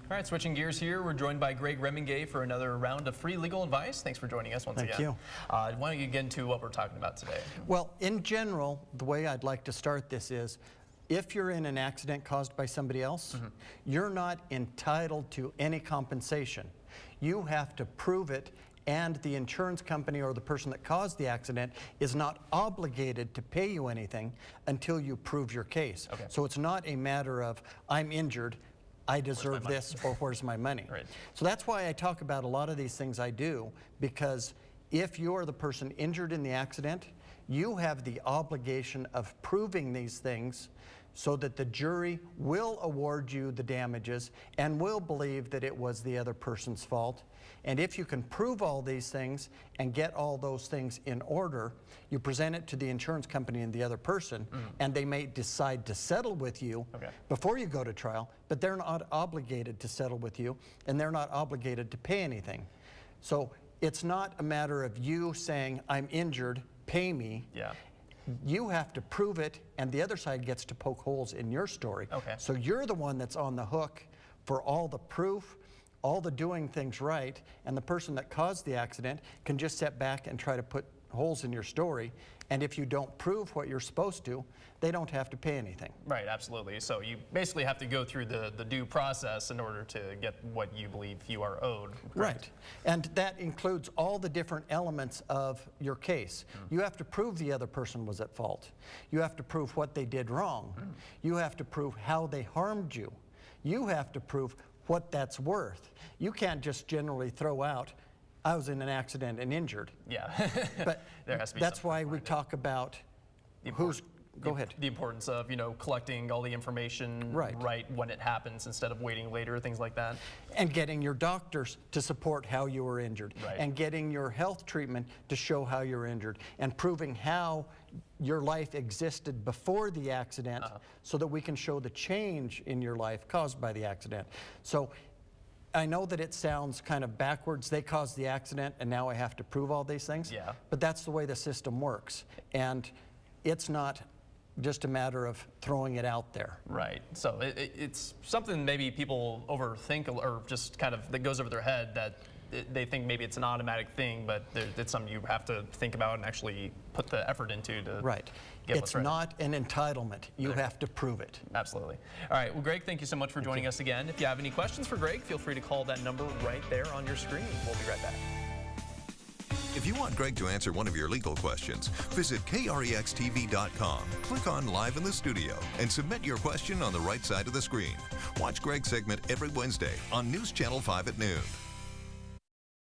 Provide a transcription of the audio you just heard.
All right, switching gears here, we're joined by Greg Remmenga for another round of free legal advice. Thanks for joining us once again. Thank you. Why don't you get into what we're talking about today? Well, in general, the way I'd like to start this is, if you're in an accident caused by somebody else, you're not entitled to any compensation. You have to prove it, and the insurance company or the person that caused the accident is not obligated to pay you anything until you prove your case. Okay. So it's not a matter of, I'm injured, I deserve this, or where's my money? Right. So that's why I talk about a lot of these things I do, because if you're the person injured in the accident, you have the obligation of proving these things so that the jury will award you the damages and will believe that it was the other person's fault. And if you can prove all these things and get all those things in order, you present it to the insurance company and the other person, and they may decide to settle with you before you go to trial, but they're not obligated to settle with you, and they're not obligated to pay anything. So it's not a matter of you saying, I'm injured, pay me. Yeah. You have to prove it, and the other side gets to poke holes in your story. Okay. So you're the one that's on the hook for all the proof, all the doing things right, and the person that caused the accident can just sit back and try to put holes in your story. And if you don't prove what you're supposed to, they don't have to pay anything. Right, absolutely. So you basically have to go through the due process in order to get what you believe you are owed. Correct? Right. And that includes all the different elements of your case. You have to prove the other person was at fault. You have to prove what they did wrong. You have to prove how they harmed you. You have to prove what that's worth. You can't just generally throw out, I was in an accident and injured. Yeah. But there has to be that's why we talk about who's, go ahead. The importance of, collecting all the information right when it happens instead of waiting later, things like that. And getting your doctors to support how you were injured. Right. And getting your health treatment to show how you're injured. And proving how your life existed before the accident so that we can show the change in your life caused by the accident. So I know that it sounds kind of backwards. They caused the accident and now I have to prove all these things. Yeah. But that's the way the system works. And it's not just a matter of throwing it out there. Right. So it's something maybe people overthink, or just kind of that goes over their head, that they think maybe it's an automatic thing, but it's something you have to think about and actually put the effort into to get what's right. It's not an entitlement. You have to prove it. Absolutely. All right. Well, Greg, thank you so much for joining us again. If you have any questions for Greg, feel free to call that number right there on your screen. We'll be right back. If you want Greg to answer one of your legal questions, visit KREXTV.com, click on Live in the Studio, and submit your question on the right side of the screen. Watch Greg's segment every Wednesday on News Channel 5 at noon.